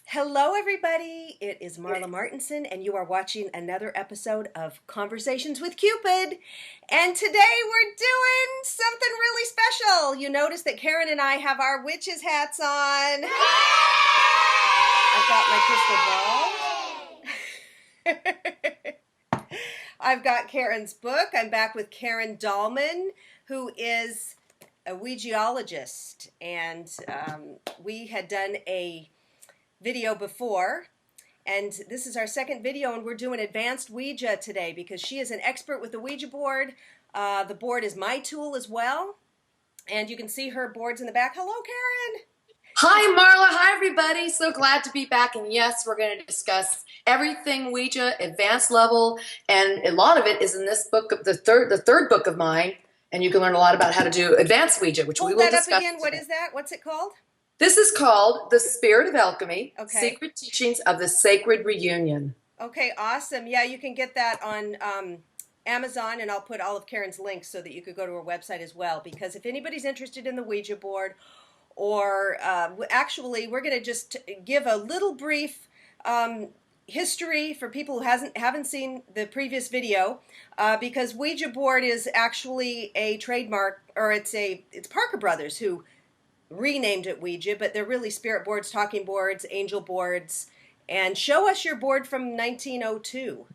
Hello, everybody. It is Marla Martenson, and you are watching another episode of Conversations with Cupid. And today we're doing something really special. You notice that Karen and I have our witches' hats on. I've got my crystal ball. I've got Karen's book. I'm back with Karen Dallman, who is a Ouijaologist. And we had done a video before, and this is our second video, and we're doing advanced Ouija today because she is an expert with the Ouija board. The board is my tool as well, and you can see her boards in the back. Hello, Karen. Hi, Marla. Hi, everybody. So glad to be back, and yes, we're going to discuss everything Ouija, advanced level, and a lot of it is in this book, the third book of mine, and you can learn a lot about how to do advanced Ouija, which we will discuss. Hold that up again. What is that? What's it called? This is called The Spirit of Alchemy, Okay. Secret Teachings of the Sacred Reunion. Okay, awesome. Yeah, you can get that on Amazon, and I'll put all of Karen's links so that you could go to her website as well, because if anybody's interested in the Ouija board, or actually, we're going to just give a little brief history for people who haven't seen the previous video, because Ouija board is actually a trademark, or it's Parker Brothers who renamed it Ouija, but they're really spirit boards, talking boards, angel boards. And show us your board from 1902.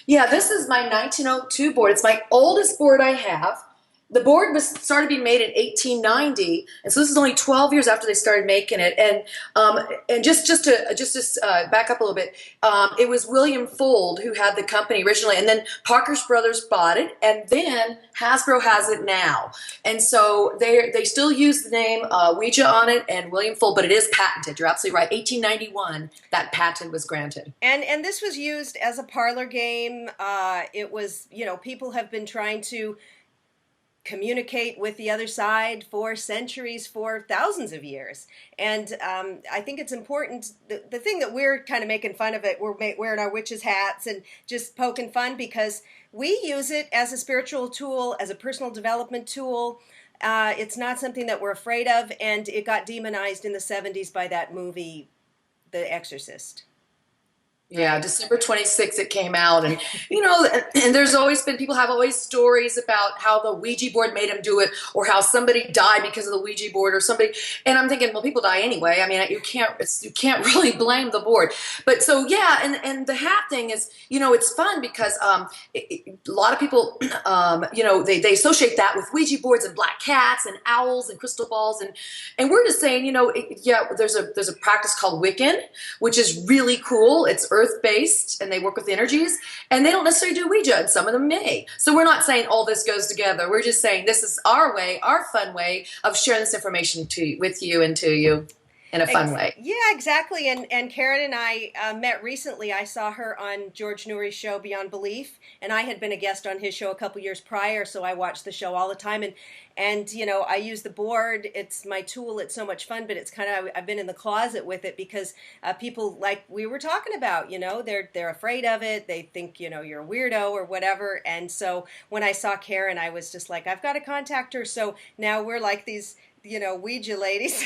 Yeah, this is my 1902 board. It's my oldest board I have. The board started being made in 1890, and so this is only 12 years after they started making it. And just to back up a little bit, it was William Fuld who had the company originally, and then Parker's Brothers bought it, and then Hasbro has it now. And so they still use the name Ouija on it and William Fuld, but it is patented. You're absolutely right. 1891, that patent was granted. And this was used as a parlor game. It was, people have been trying to communicate with the other side for centuries, for thousands of years. And I think it's important, the thing that we're kind of making fun of it, we're wearing our witches' hats and just poking fun, because we use it as a spiritual tool, as a personal development tool. It's not something that we're afraid of, and it got demonized in the 70s by that movie, The Exorcist. Yeah, December 26th it came out, and and there's always been, people have always stories about how the Ouija board made them do it, or how somebody died because of the Ouija board, or somebody. And I'm thinking, well, people die anyway. I mean, you can't really blame the board. But so yeah, and the hat thing is, it's fun because a lot of people, they associate that with Ouija boards and black cats and owls and crystal balls, and we're just saying, there's a practice called Wiccan, which is really cool. It's earth-based, and they work with energies, and they don't necessarily do Ouija, and some of them may. So we're not saying all this goes together. We're just saying this is our way, our fun way of sharing this information with you and to you in a fun way. Yeah, exactly. And Karen and I met recently. I saw her on George Noory's show Beyond Belief, and I had been a guest on his show a couple years prior, so I watched the show all the time. And I use the board. It's my tool. It's so much fun, but it's kind of, I've been in the closet with it because people, like we were talking about, they're afraid of it. They think, you're a weirdo or whatever. And so when I saw Karen, I was just like, I've got to contact her. So now we're like these, Ouija ladies.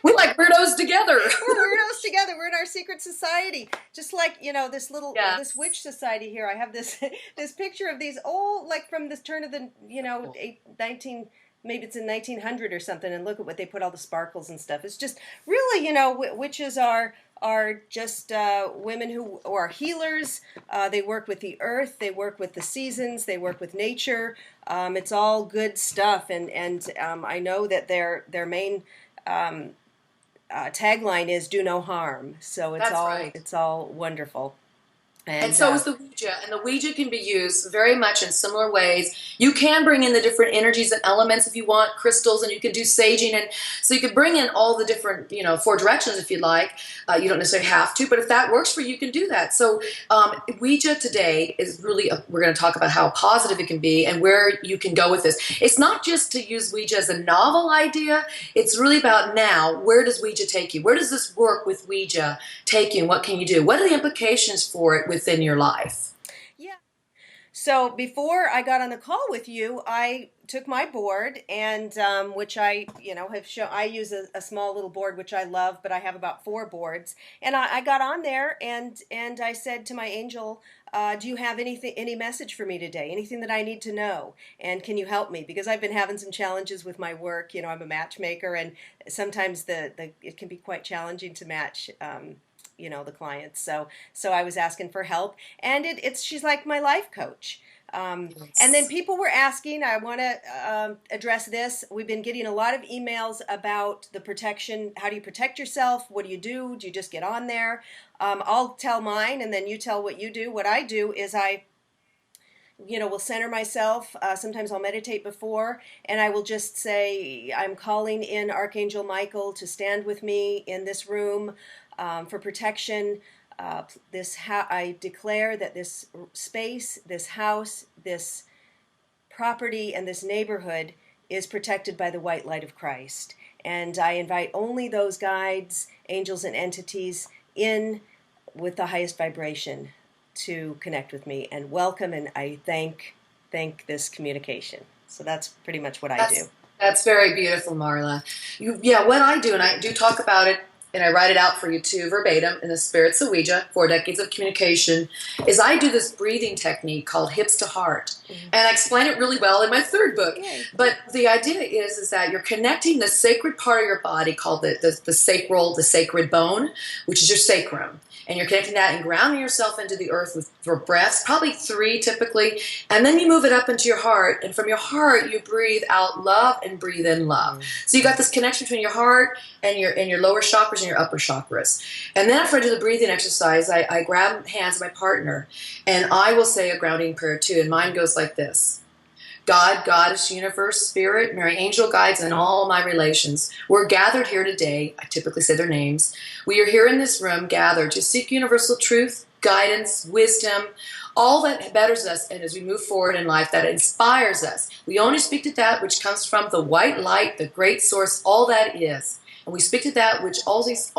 We're like weirdos together. We're weirdos together. We're in our secret society. Just like, this little, this witch society here. I have this picture of these old, like from this turn of the, maybe it's in 1900 or something, and look at what they put, all the sparkles and stuff. It's just really, witches are just women who are healers. They work with the earth. They work with the seasons. They work with nature. It's all good stuff. And I know that their main tagline is "Do no harm." So it's That's right. It's all wonderful. And so is the Ouija, and the Ouija can be used very much in similar ways. You can bring in the different energies and elements if you want, crystals, and you can do saging, and so you can bring in all the different, 4 directions if you'd like. You don't necessarily have to, but if that works for you, you can do that. So Ouija today is really, we're going to talk about how positive it can be and where you can go with this. It's not just to use Ouija as a novel idea. It's really about now, where does Ouija take you? Where does this work with Ouija take you, and what can you do? What are the implications for it within your life? Yeah. So before I got on the call with you, I took my board and which I, have shown. I use a small little board which I love, but I have about 4 boards. And I got on there and I said to my angel, do you have any message for me today? Anything that I need to know? And can you help me? Because I've been having some challenges with my work. I'm a matchmaker, and sometimes it can be quite challenging to match. The clients. So I was asking for help, and she's like my life coach. And then people were asking, I want to address this. We've been getting a lot of emails about the protection. How do you protect yourself? What do you do? Do you just get on there? I'll tell mine, and then you tell what you do. What I do is I will center myself. Sometimes I'll meditate before, and I will just say, I'm calling in Archangel Michael to stand with me in this room for protection. I declare that this space, this house, this property, and this neighborhood is protected by the white light of Christ. And I invite only those guides, angels, and entities in with the highest vibration to connect with me and welcome, and I thank this communication. So that's pretty much what I do. That's very beautiful, Marla. What I do, and I do talk about it, and I write it out for you too, verbatim, in the Spirits of Ouija, 4 Decades of Communication, is I do this breathing technique called hips to heart. And I explain it really well in my 3rd book. Yay. But the idea is that you're connecting the sacred part of your body called the sacred bone, which is your sacrum. And you're connecting that and grounding yourself into the earth with your breaths, probably 3 typically, and then you move it up into your heart, and from your heart you breathe out love and breathe in love. So you got this connection between your heart and your lower chakras and your upper chakras. And then after I do the breathing exercise, I grab hands of my partner, and I will say a grounding prayer too, and mine goes like this. God, Goddess, Universe, Spirit, Mary, Angel, Guides, and all my relations. We're gathered here today. I typically say their names. We are here in this room gathered to seek universal truth, guidance, wisdom, all that betters us, and as we move forward in life, that inspires us. We only speak to that which comes from the white light, the great source, all that is. And we speak to that which always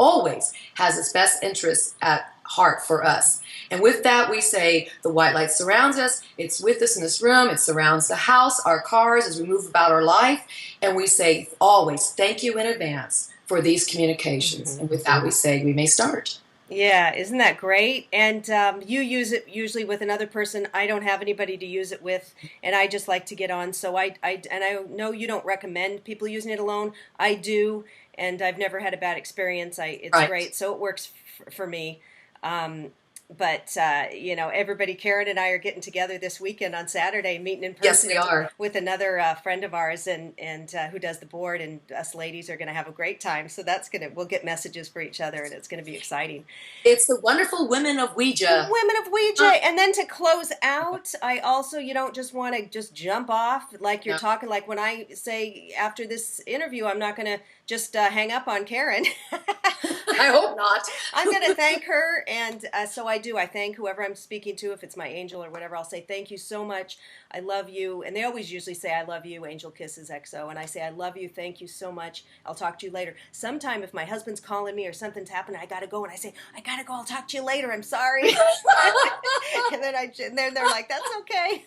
has its best interests at heart for us. And with that, we say the white light surrounds us. It's with us in this room. It surrounds the house, our cars, as we move about our life. And we say always, thank you in advance for these communications. And with that, we say we may start. Yeah, isn't that great? And you use it usually with another person. I don't have anybody to use it with, and I just like to get on. So I know you don't recommend people using it alone. I do, and I've never had a bad experience. It's right. Great, so it works for me. But everybody, Karen and I are getting together this weekend on Saturday, meeting in person. Yes, we are. With another friend of ours and who does the board, and us ladies are going to have a great time. So we'll get messages for each other, and it's going to be exciting. It's the wonderful Women of Ouija. Women of Ouija. And then to close out, I also, you don't just want to just jump off like you're talking, like when I say after this interview, I'm not going to just hang up on Karen. I hope not. I'm going to thank her, and so I do. I thank whoever I'm speaking to. If it's my angel or whatever, I'll say thank you so much. I love you. And they always usually say I love you, Angel Kisses XO. And I say I love you, thank you so much. I'll talk to you later. Sometime if my husband's calling me or something's happening, I got to go, and I say I got to go. I'll talk to you later. I'm sorry. and then they're like, that's okay.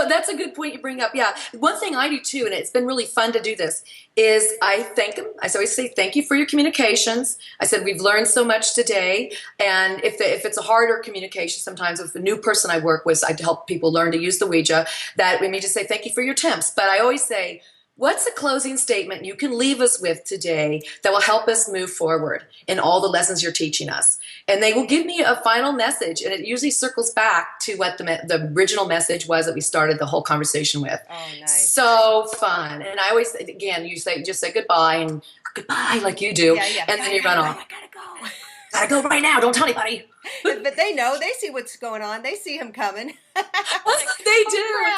That's a good point you bring up. Yeah. One thing I do too, and it's been really fun to do this, is I thank them. I always say, thank you for your communications. I said, we've learned so much today. And if it's a harder communication, sometimes with a new person I work with, I help people learn to use the Ouija, that we may just say, thank you for your temps. But I always say, what's a closing statement you can leave us with today that will help us move forward in all the lessons you're teaching us? And they will give me a final message, and it usually circles back to what the original message was that we started the whole conversation with. Oh, nice. So fun. And I always, again, you just say goodbye, and goodbye like you do, yeah. and then you run off. I gotta go. Gotta go right now. Don't tell anybody. But they know. They see what's going on. They see him coming. They do.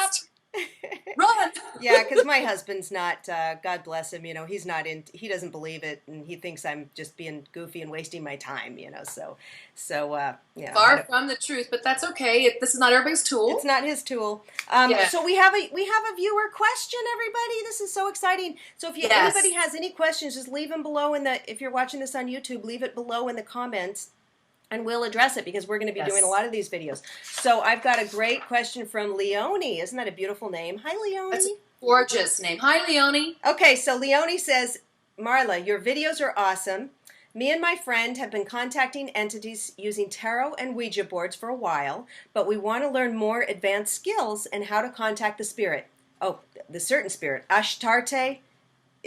Run. Yeah, because my husband's not, God bless him, he's not he doesn't believe it, and he thinks I'm just being goofy and wasting my time, Far from the truth, but that's okay. This is not everybody's tool. It's not his tool. So we have a viewer question, everybody. This is so exciting. So if anybody has any questions, just leave them below if you're watching this on YouTube, leave it below in the comments. And we'll address it because we're going to be doing a lot of these videos. So I've got a great question from Leonie. Isn't that a beautiful name? Hi, Leonie. That's a gorgeous name. Hi, Leonie. Okay, so Leonie says, Marla, your videos are awesome. Me and my friend have been contacting entities using tarot and Ouija boards for a while, but we want to learn more advanced skills and how to contact the spirit. Oh, the certain spirit.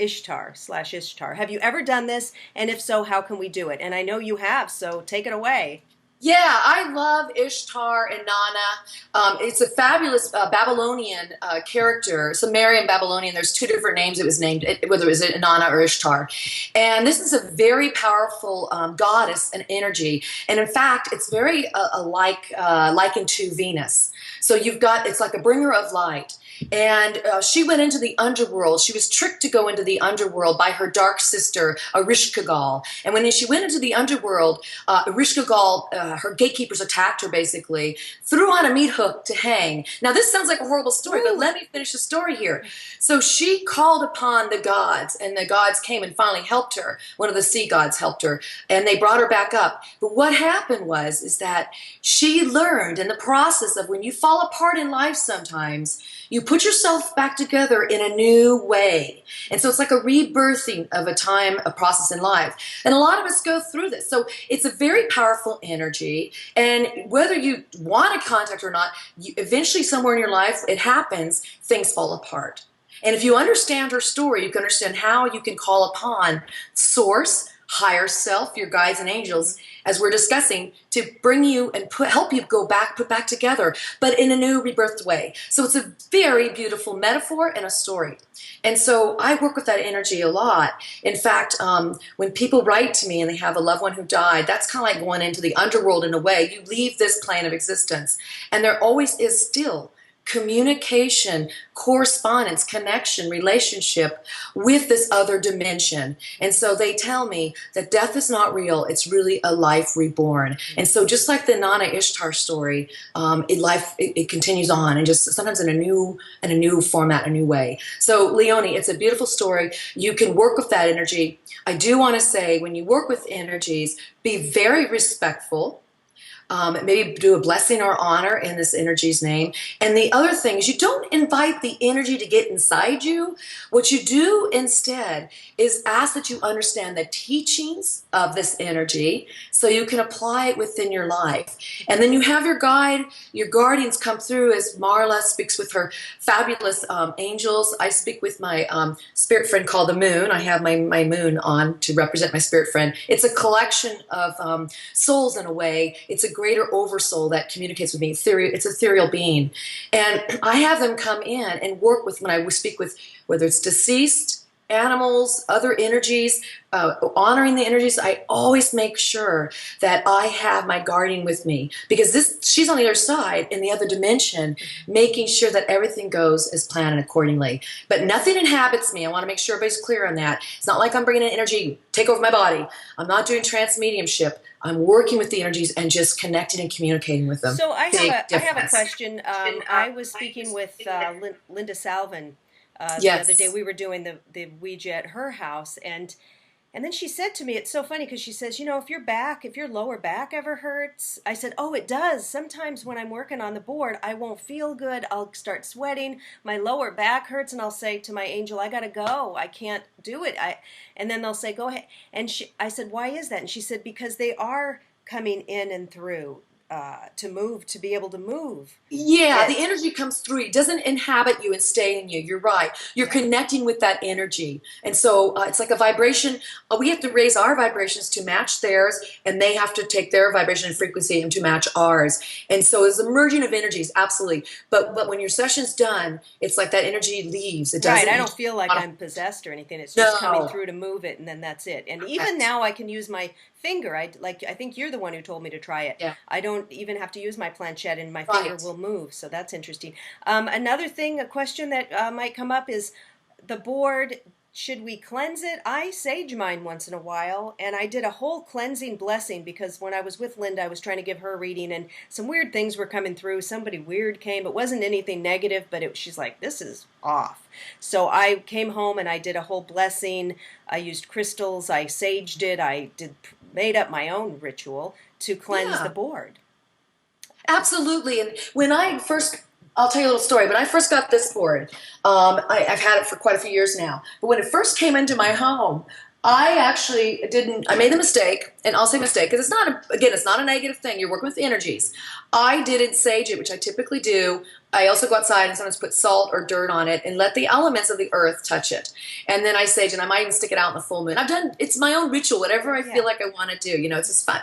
Ishtar/Ishtar. Have you ever done this? And if so, how can we do it? And I know you have, so take it away. Yeah, I love Ishtar and Nana. It's a fabulous Babylonian character, Sumerian Babylonian. There's two different names it was named, whether it was Nana or Ishtar. And this is a very powerful goddess and energy. And in fact, it's very likened to Venus. So it's like a bringer of light. And she went into the underworld. She was tricked to go into the underworld by her dark sister, Ereshkigal. And when she went into the underworld, Ereshkigal, her gatekeepers attacked her basically, threw on a meat hook to hang. Now this sounds like a horrible story, but let me finish the story here. So she called upon the gods, and the gods came and finally helped her. One of the sea gods helped her, and they brought her back up. But what happened is that she learned in the process of when you fall apart in life sometimes, you put yourself back together in a new way. And so it's like a rebirthing of a process in life. And a lot of us go through this. So it's a very powerful energy. And whether you want to contact or not, eventually somewhere in your life, it happens, things fall apart. And if you understand her story, you can understand how you can call upon Source, higher self, your guides and angels, as we're discussing, to bring you and help you put back together, but in a new rebirthed way. So it's a very beautiful metaphor and a story. And so I work with that energy a lot. In fact, when people write to me and they have a loved one who died, that's kind of like going into the underworld in a way. You leave this plane of existence, and there always is still communication, correspondence, connection, relationship with this other dimension. And so they tell me that death is not real, it's really a life reborn. And so just like the Nana Ishtar story, it continues on, and just sometimes in a new format, a new way. So Leonie, it's a beautiful story. You can work with that energy. I do want to say, when you work with energies, be very respectful. Maybe do a blessing or honor in this energy's name. And the other thing is, you don't invite the energy to get inside you. What you do instead is ask that you understand the teachings of this energy so you can apply it within your life. And then you have your guardians come through, as Marla speaks with her fabulous angels. I speak with my spirit friend called the Moon. I have my moon on to represent my spirit friend. It's a collection of souls in a way. It's a greater oversoul that communicates with me. It's an ethereal being. And I have them come in and work with, when I speak with, whether it's deceased, animals, other energies, honoring the energies, I always make sure that I have my guardian with me, because she's on the other side, in the other dimension, making sure that everything goes as planned and accordingly. But nothing inhabits me. I want to make sure everybody's clear on that. It's not like I'm bringing in energy, take over my body. I'm not doing trance mediumship. I'm working with the energies and just connecting and communicating with them. So I have a question. I was speaking with Linda Salvin the other day. We were doing the Ouija at her house, and then she said to me, it's so funny because she says, if your lower back ever hurts, I said, oh, it does. Sometimes when I'm working on the board, I won't feel good. I'll start sweating. My lower back hurts, and I'll say to my angel, I got to go. I can't do it. And then they'll say, go ahead. And I said, why is that? And she said, because they are coming in and through. To be able to move. Yeah, the energy comes through. It doesn't inhabit you and stay in you. You're right. You're connecting with that energy. And so it's like a vibration. We have to raise our vibrations to match theirs, and they have to take their vibration and frequency and to match ours. And so it's a merging of energies, absolutely. But when your session's done, it's like that energy leaves. It doesn't. Right, I don't feel like I'm possessed or anything. It's just coming through to move it, and then that's it. And even now I can use my finger. I think you're the one who told me to try it. Yeah. I don't even have to use my planchette, and my finger Right. will move. So that's interesting. Another thing, a question that might come up is the board. Should we cleanse it? I sage mine once in a while, and I did a whole cleansing blessing because when I was with Linda, I was trying to give her a reading, and some weird things were coming through. Somebody weird came. It wasn't anything negative, but she's like, this is off. So I came home and I did a whole blessing. I used crystals. I saged it. Made up my own ritual to cleanse the board. Absolutely. And when I'll tell you a little story. When I first got this board, I've had it for quite a few years now. But when it first came into my home, I made the mistake, and I'll say mistake, because it's not a negative thing. You're working with energies. I didn't sage it, which I typically do. I also go outside and sometimes put salt or dirt on it and let the elements of the earth touch it. And then I sage it. I might even stick it out in the full moon. It's my own ritual, whatever I feel like I want to do. It's just fun.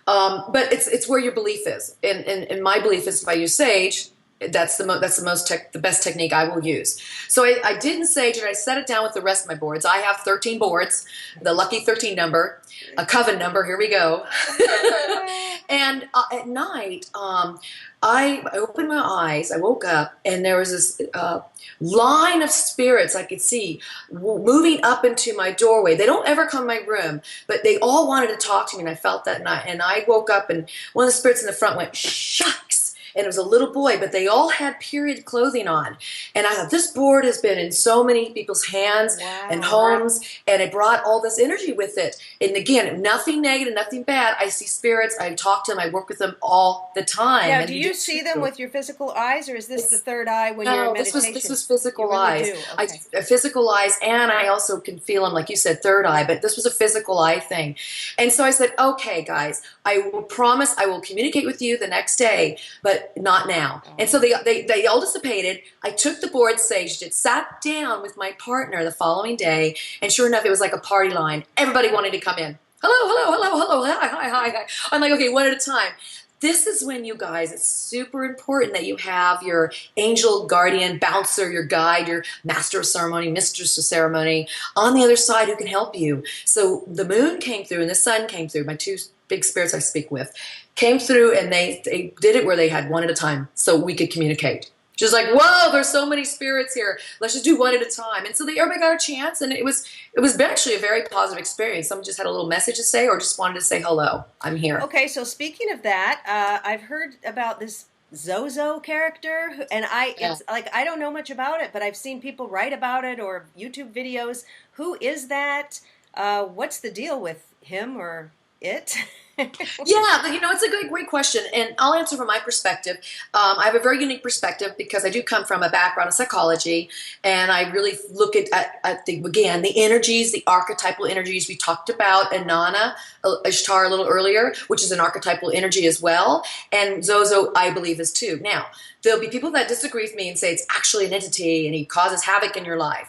But it's where your belief is. And my belief is if I use sage, that's the best technique I will use. So I didn't sage it. I set it down with the rest of my boards. I have 13 boards, the lucky 13 number, a coven number. Here we go. And at night, I opened my eyes. I woke up, and there was this line of spirits I could see moving up into my doorway. They don't ever come in my room, but they all wanted to talk to me, and I felt that night. And I woke up, and one of the spirits in the front went, "Shucks." And it was a little boy, but they all had period clothing on. And I thought, this board has been in so many people's hands and homes, and it brought all this energy with it. And again, nothing negative, nothing bad. I see spirits. I talk to them. I work with them all the time. Now, do you see them with your physical eyes, or is this the third eye when you're in meditation? This was physical eyes. Okay. Physical eyes, and I also can feel them, like you said, third eye, but this was a physical eye thing. And so I said, okay, guys, I will promise I will communicate with you the next day, but not now. And so they all dissipated. I took the board, saged it, sat down with my partner the following day, and sure enough, it was like a party line. Everybody wanted to come in. Hello, hi. I'm like, okay, one at a time. This is when, you guys, it's super important that you have your angel, guardian, bouncer, your guide, your master of ceremony, mistress of ceremony on the other side who can help you. So the moon came through and the sun came through, my two big spirits I speak with, came through, and they did it where they had one at a time so we could communicate. Just like, whoa, there's so many spirits here. Let's just do one at a time. And so everybody got a chance, and it was actually a very positive experience. Someone just had a little message to say or just wanted to say, hello, I'm here. Okay, so speaking of that, I've heard about this Zozo character, and it's like, I don't know much about it, but I've seen people write about it or YouTube videos. Who is that? What's the deal with him or it? Yeah, it's a great question, and I'll answer from my perspective. I have a very unique perspective because I do come from a background in psychology, and I really look at the energies, the archetypal energies. We talked about Inanna, Ishtar a little earlier, which is an archetypal energy as well, and Zozo, I believe, is too. Now, there'll be people that disagree with me and say it's actually an entity and he causes havoc in your life.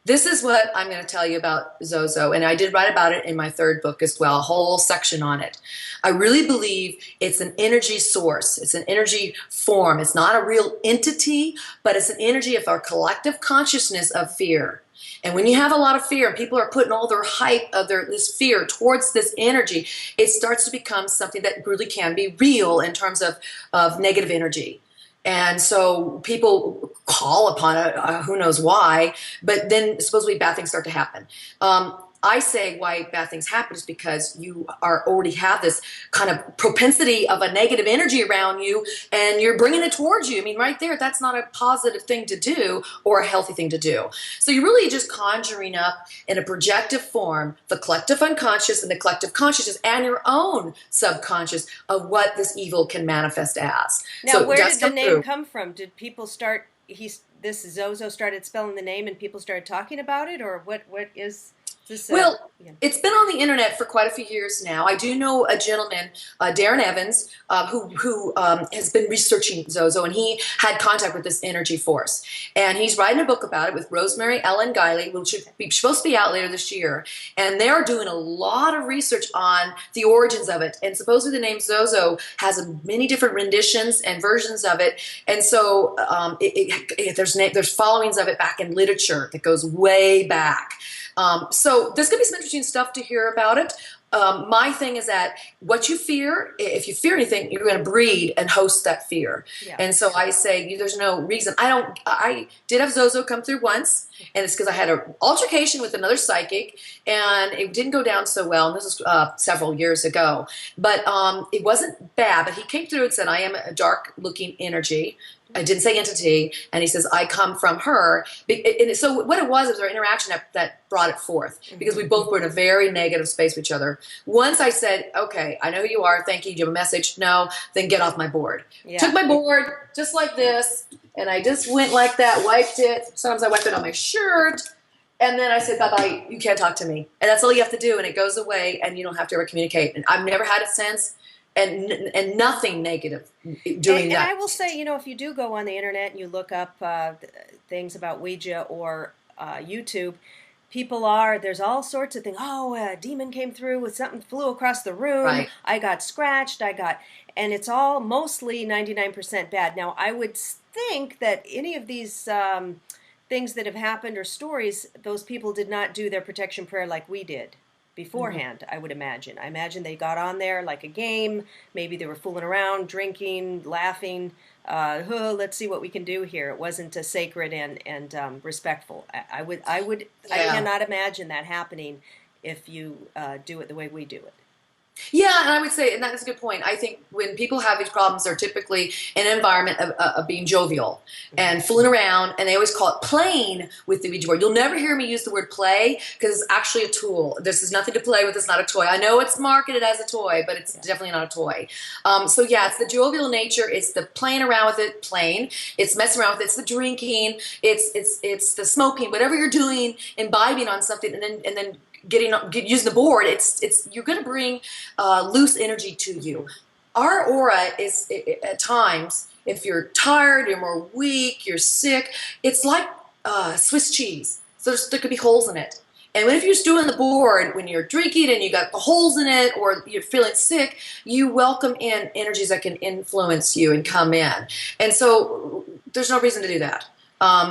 This is what I'm going to tell you about Zozo, and I did write about it in my third book as well, a whole section on it. I really believe it's an energy source. It's an energy form. It's not a real entity, but it's an energy of our collective consciousness of fear. And when you have a lot of fear and people are putting all their hype of this fear towards this energy, it starts to become something that really can be real in terms of negative energy. And so people call upon it, who knows why, but then supposedly bad things start to happen. I say why bad things happen is because you already have this kind of propensity of a negative energy around you, and you're bringing it towards you. I mean, right there, that's not a positive thing to do or a healthy thing to do. So you're really just conjuring up in a projective form the collective unconscious and the collective consciousness and your own subconscious of what this evil can manifest as. Now, so where did the name come from? Did people start, this Zozo started spelling the name and people started talking about it, or what is... It's been on the internet for quite a few years now. I do know a gentleman, Darren Evans, who has been researching Zozo, and he had contact with this energy force. And he's writing a book about it with Rosemary Ellen Guiley, which is supposed to be out later this year. And they're doing a lot of research on the origins of it. And supposedly the name Zozo has many different renditions and versions of it. And so there's followings of it back in literature that goes way back. So there's going to be some interesting stuff to hear about it. my thing is that what you fear, if you fear anything, you're going to breed and host that fear. Yeah. And so I say, there's no reason. I did have Zozo come through once, and it's because I had an altercation with another psychic, and it didn't go down so well. And this was several years ago. But it wasn't bad. But he came through and said, I am a dark-looking energy. I didn't say entity, and he says, I come from her. And so what it was our interaction that brought it forth, because we both were in a very negative space with each other. Once I said, okay, I know who you are, thank you, do you have a message? No, then get off my board. Yeah. Took my board, just like this, and I just went like that, wiped it. Sometimes I wipe it on my shirt, and then I said, bye-bye, you can't talk to me. And that's all you have to do, and it goes away, and you don't have to ever communicate. And I've never had it since. And nothing negative doing that. And I will say, if you do go on the internet and you look up things about Ouija or YouTube, there's all sorts of things. Oh, a demon came through with something, flew across the room. Right. I got scratched. And it's all mostly 99% bad. Now, I would think that any of these things that have happened or stories, those people did not do their protection prayer like we did beforehand, I would imagine. I imagine they got on there like a game. Maybe they were fooling around, drinking, laughing. Let's see what we can do here. It wasn't sacred and respectful. I cannot imagine that happening if you do it the way we do it. Yeah, and I would say, and that is a good point. I think when people have these problems, they're typically in an environment of being jovial and fooling around, and they always call it playing with the Ouija board. You'll never hear me use the word play because it's actually a tool. This is nothing to play with. It's not a toy. I know it's marketed as a toy, but it's definitely not a toy. So yeah, it's the jovial nature. It's the playing around with it, playing. It's messing around with it. It's the drinking. It's the smoking. Whatever you're doing, imbibing on something, and then using the board, you're going to bring loose energy to you. Our aura is at times, if you're tired, you're more weak, you're sick, it's like Swiss cheese. So there could be holes in it. And if you're just doing the board, when you're drinking and you got the holes in it, or you're feeling sick, you welcome in energies that can influence you and come in. And so there's no reason to do that.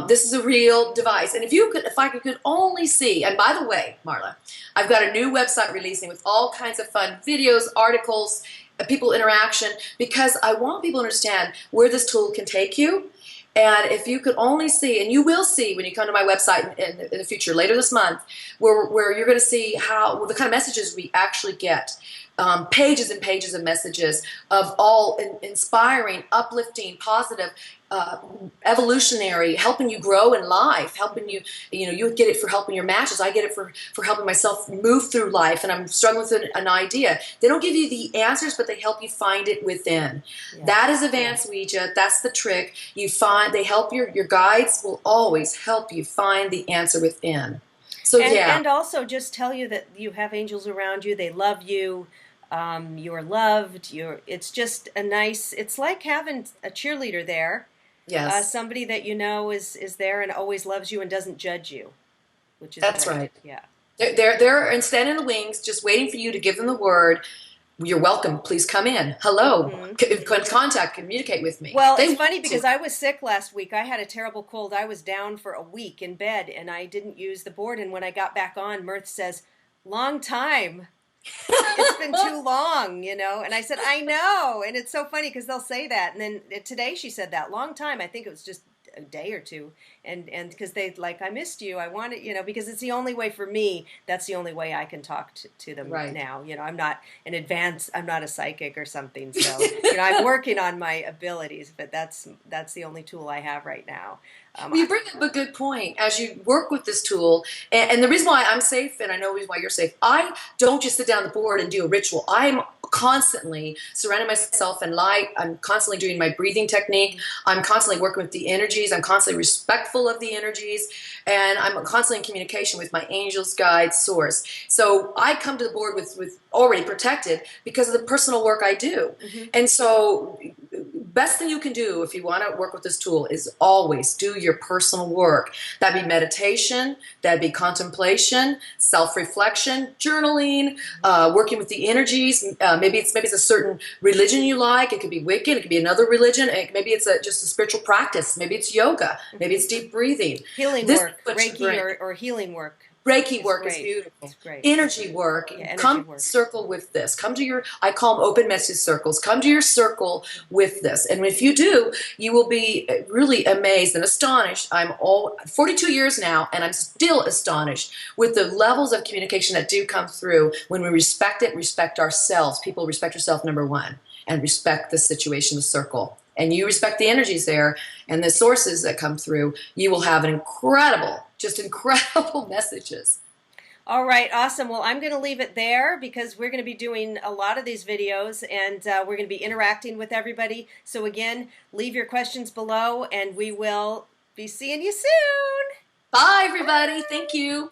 This is a real device. And if I could only see, and by the way, Marla, I've got a new website releasing with all kinds of fun videos, articles, people interaction, because I want people to understand where this tool can take you. And if you could only see, and you will see when you come to my website in the future, later this month, where you're going to see the kind of messages we actually get. Pages and pages of messages of all inspiring, uplifting, positive, evolutionary, helping you grow in life, helping you, you get it for helping your matches. I get it for helping myself move through life, and I'm struggling with an idea. They don't give you the answers, but they help you find it within. Yeah. That is advanced Ouija. That's the trick. They help your guides will always help you find the answer within. So and also just tell you that you have angels around you. They love you. You're loved. It's just it's like having a cheerleader there. Yes. Somebody that is there and always loves you and doesn't judge you, which is That's great. right. Yeah. They're and standing in the wings, just waiting for you to give them the word. You're welcome. Please come in. Hello. Contact, communicate with me. Well, it's funny because I was sick last week. I had a terrible cold. I was down for a week in bed, and I didn't use the board. And when I got back on, Mirth says, "Long time. It's been too long, And I said, I know. And it's so funny because they'll say that. And then today she said that, long time. I think it was just a day or two. And because I missed you. I wanted, because it's the only way for me. That's the only way I can talk to them now. I'm not I'm not a psychic or something. So, I'm working on my abilities, but that's the only tool I have right now. Well, you bring up a good point. As you work with this tool, and the reason why I'm safe, and I know why you're safe, I don't just sit down the board and do a ritual. I'm constantly surrounding myself in light. I'm constantly doing my breathing technique. I'm constantly working with the energies. I'm constantly respectful of the energies. And I'm constantly in communication with my angels, guides, source. So I come to the board with already protected because of the personal work I do. Mm-hmm. And so best thing you can do if you want to work with this tool is always do your personal work. That'd be meditation, that'd be contemplation, self-reflection, journaling, working with the energies. Maybe it's a certain religion you like. It could be Wiccan. It could be another religion. Maybe it's just a spiritual practice. Maybe it's yoga. Maybe it's deep breathing. Healing work, Reiki or healing work. Reiki work is beautiful. It's great. Energy work. Yeah, energy Come work. circle with this. Come to your, I call them open message circles. Come to your circle with this. And if you do, you will be really amazed and astonished. I'm 42 years now, and I'm still astonished with the levels of communication that do come through when we respect it, respect ourselves. People respect yourself, number one, and respect the situation, the circle. And you respect the energies there and the sources that come through. You will have an incredible, just incredible messages. All right, awesome. Well, I'm going to leave it there because we're going to be doing a lot of these videos, and we're going to be interacting with everybody. So again, leave your questions below, and we will be seeing you soon. Bye, everybody. Thank you.